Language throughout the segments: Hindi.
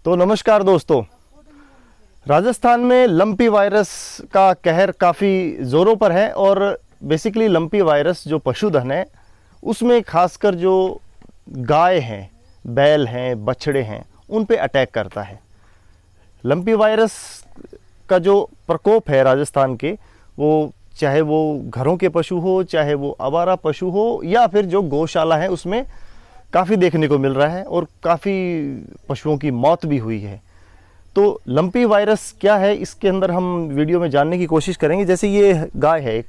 तो नमस्कार दोस्तों, राजस्थान में लंपी वायरस का कहर काफ़ी ज़ोरों पर है और बेसिकली लंपी वायरस जो पशुधन है उसमें खासकर जो गाय हैं, बैल हैं, बछड़े हैं, उन पे अटैक करता है। लंपी वायरस का जो प्रकोप है राजस्थान के, वो चाहे वो घरों के पशु हो, चाहे वो आवारा पशु हो, या फिर जो गौशाला है उसमें काफ़ी देखने को मिल रहा है और काफ़ी पशुओं की मौत भी हुई है। तो लंपी वायरस क्या है, इसके अंदर हम वीडियो में जानने की कोशिश करेंगे। जैसे ये गाय है एक,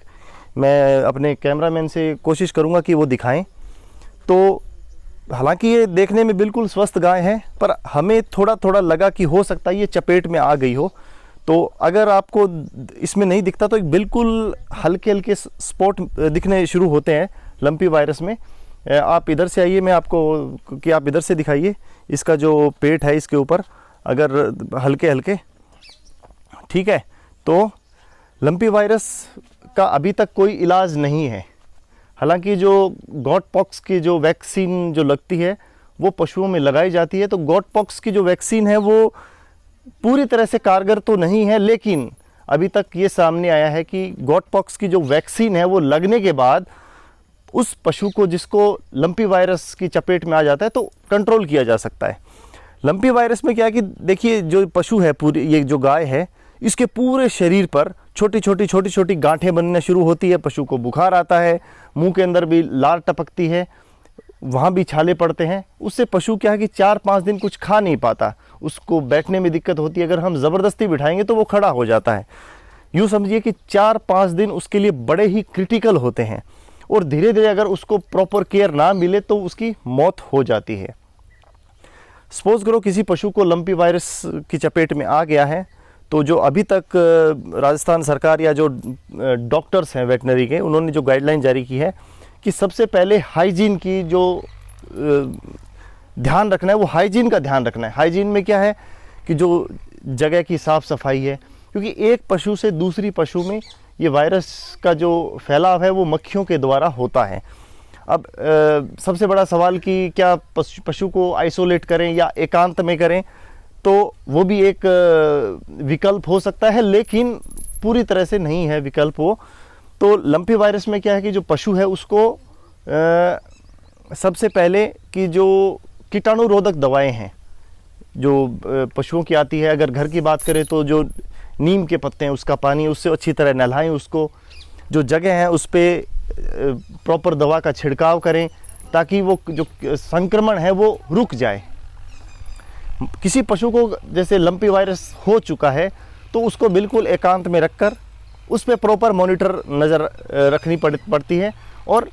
मैं अपने कैमरामैन से कोशिश करूंगा कि वो दिखाएं। तो हालांकि ये देखने में बिल्कुल स्वस्थ गाय है, पर हमें थोड़ा थोड़ा लगा कि हो सकता है ये चपेट में आ गई हो। तो अगर आपको इसमें नहीं दिखता तो एक बिल्कुल हल्के हल्के स्पॉट दिखने शुरू होते हैं लंपी वायरस में। आप इधर से आइए, मैं आपको कि आप इधर से दिखाइए इसका जो पेट है, इसके ऊपर अगर हल्के हल्के, ठीक है। तो लंपी वायरस का अभी तक कोई इलाज नहीं है। हालांकि जो गॉट पॉक्स की जो वैक्सीन जो लगती है वो पशुओं में लगाई जाती है। तो गॉट पॉक्स की जो वैक्सीन है वो पूरी तरह से कारगर तो नहीं है, लेकिन अभी तक ये सामने आया है कि गॉट पॉक्स की जो वैक्सीन है वो लगने के बाद उस पशु को जिसको लंपी वायरस की चपेट में आ जाता है तो कंट्रोल किया जा सकता है। लंपी वायरस में क्या है कि देखिए, जो पशु है, पूरी ये जो गाय है, इसके पूरे शरीर पर छोटी छोटी गांठें बनना शुरू होती है। पशु को बुखार आता है, मुंह के अंदर भी लार टपकती है, वहाँ भी छाले पड़ते हैं। उससे पशु क्या है कि 4-5 दिन कुछ खा नहीं पाता, उसको बैठने में दिक्कत होती है। अगर हम ज़बरदस्ती बिठाएंगे तो वो खड़ा हो जाता है। यूँ समझिए कि 4-5 दिन उसके लिए बड़े ही क्रिटिकल होते हैं और धीरे धीरे अगर उसको प्रॉपर केयर ना मिले तो उसकी मौत हो जाती है। सपोज करो किसी पशु को लंपी वायरस की चपेट में आ गया है, तो जो अभी तक राजस्थान सरकार या जो डॉक्टर्स हैं वेटनरी के, उन्होंने जो गाइडलाइन जारी की है कि सबसे पहले हाइजीन की जो ध्यान रखना है, वो हाइजीन का ध्यान रखना है। हाइजीन में क्या है कि जो जगह की साफ़ सफाई है, क्योंकि एक पशु से दूसरी पशु में ये वायरस का जो फैलाव है वो मक्खियों के द्वारा होता है। अब सबसे बड़ा सवाल कि क्या पशु को आइसोलेट करें या एकांत में करें, तो वो भी एक विकल्प हो सकता है, लेकिन पूरी तरह से नहीं है विकल्प वो। तो लंपी वायरस में क्या है कि जो पशु है उसको सबसे पहले कि जो कीटाणुरोधक दवाएं हैं जो पशुओं की आती है, अगर घर की बात करें तो जो नीम के पत्ते हैं उसका पानी, उससे अच्छी तरह नहलाएं उसको। जो जगह है उस पर प्रॉपर दवा का छिड़काव करें ताकि वो जो संक्रमण है वो रुक जाए। किसी पशु को जैसे लंपी वायरस हो चुका है तो उसको बिल्कुल एकांत में रखकर उस पर प्रॉपर मॉनिटर नज़र रखनी पड़ती है। और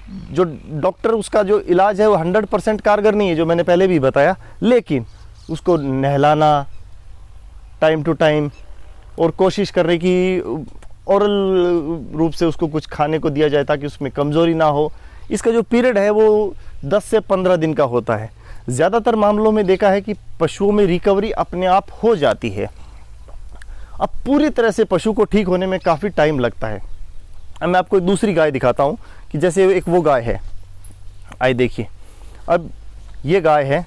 जो डॉक्टर, उसका जो इलाज है वो 100% कारगर नहीं है, जो मैंने पहले भी बताया, लेकिन उसको नहलाना टाइम टू टाइम और कोशिश कर रही कि ओरल रूप से उसको कुछ खाने को दिया जाए ताकि उसमें कमज़ोरी ना हो। इसका जो पीरियड है वो 10 से 15 दिन का होता है। ज़्यादातर मामलों में देखा है कि पशुओं में रिकवरी अपने आप हो जाती है। अब पूरी तरह से पशु को ठीक होने में काफ़ी टाइम लगता है। अब मैं आपको एक दूसरी गाय दिखाता हूँ कि जैसे एक वो गाय है, आइए देखिए। अब ये गाय है,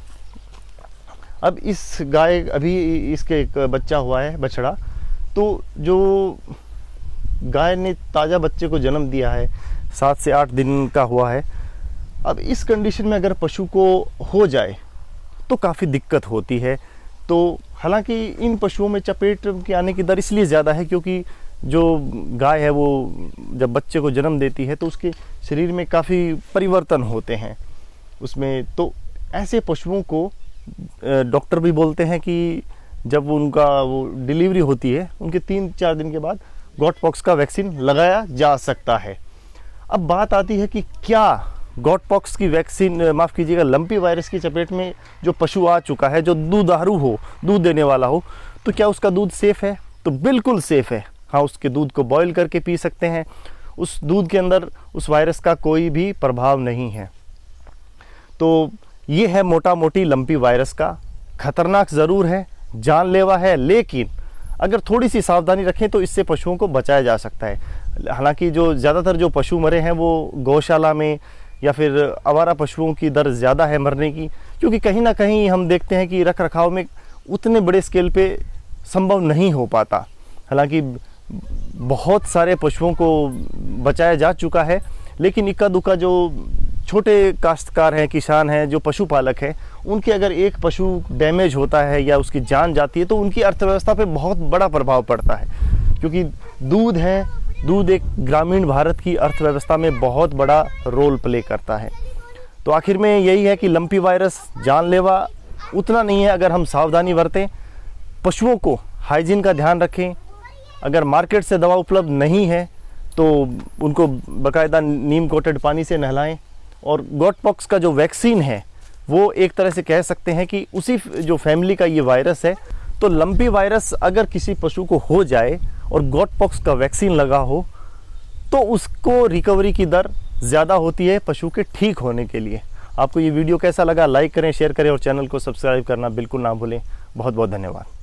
अब इस गाय, अभी इसके एक बच्चा हुआ है, बछड़ा। तो जो गाय ने ताज़ा बच्चे को जन्म दिया है, 7 से 8 दिन का हुआ है। अब इस कंडीशन में अगर पशु को हो जाए तो काफ़ी दिक्कत होती है। तो हालांकि इन पशुओं में चपेट के आने की दर इसलिए ज़्यादा है क्योंकि जो गाय है वो जब बच्चे को जन्म देती है तो उसके शरीर में काफ़ी परिवर्तन होते हैं उसमें। तो ऐसे पशुओं को डॉक्टर भी बोलते हैं कि जब उनका वो डिलीवरी होती है उनके 3-4 दिन के बाद गॉट पॉक्स का वैक्सीन लगाया जा सकता है। अब बात आती है कि क्या गॉट पॉक्स की वैक्सीन, माफ़ कीजिएगा, लंपी वायरस की चपेट में जो पशु आ चुका है, जो दूधारू हो, दूध देने वाला हो, तो क्या उसका दूध सेफ़ है? तो बिल्कुल सेफ़ है। हाँ, उसके दूध को बॉयल करके पी सकते हैं। उस दूध के अंदर उस वायरस का कोई भी प्रभाव नहीं है। तो ये है मोटा मोटी लंपी वायरस का। खतरनाक ज़रूर है, जानलेवा है, लेकिन अगर थोड़ी सी सावधानी रखें तो इससे पशुओं को बचाया जा सकता है। हालांकि जो ज़्यादातर जो पशु मरे हैं वो गौशाला में या फिर आवारा पशुओं की दर ज़्यादा है मरने की, क्योंकि कहीं ना कहीं हम देखते हैं कि रख रखाव में उतने बड़े स्केल पे संभव नहीं हो पाता। हालांकि बहुत सारे पशुओं को बचाया जा चुका है, लेकिन इक्का दुक्का जो छोटे काश्तकार हैं, किसान हैं, जो पशुपालक हैं, उनके अगर एक पशु डैमेज होता है या उसकी जान जाती है तो उनकी अर्थव्यवस्था पे बहुत बड़ा प्रभाव पड़ता है, क्योंकि दूध है, दूध एक ग्रामीण भारत की अर्थव्यवस्था में बहुत बड़ा रोल प्ले करता है। तो आखिर में यही है कि लंपी वायरस जानलेवा उतना नहीं है अगर हम सावधानी बरतें, पशुओं को हाइजीन का ध्यान रखें। अगर मार्केट से दवा उपलब्ध नहीं है तो उनको बाकायदा नीम कोटेड पानी से नहलाएं। और गॉट पॉक्स का जो वैक्सीन है वो एक तरह से कह सकते हैं कि उसी जो फैमिली का ये वायरस है। तो लंपी वायरस अगर किसी पशु को हो जाए और गॉट पॉक्स का वैक्सीन लगा हो तो उसको रिकवरी की दर ज़्यादा होती है पशु के ठीक होने के लिए। आपको ये वीडियो कैसा लगा, लाइक करें, शेयर करें और चैनल को सब्सक्राइब करना बिल्कुल ना भूलें। बहुत बहुत धन्यवाद।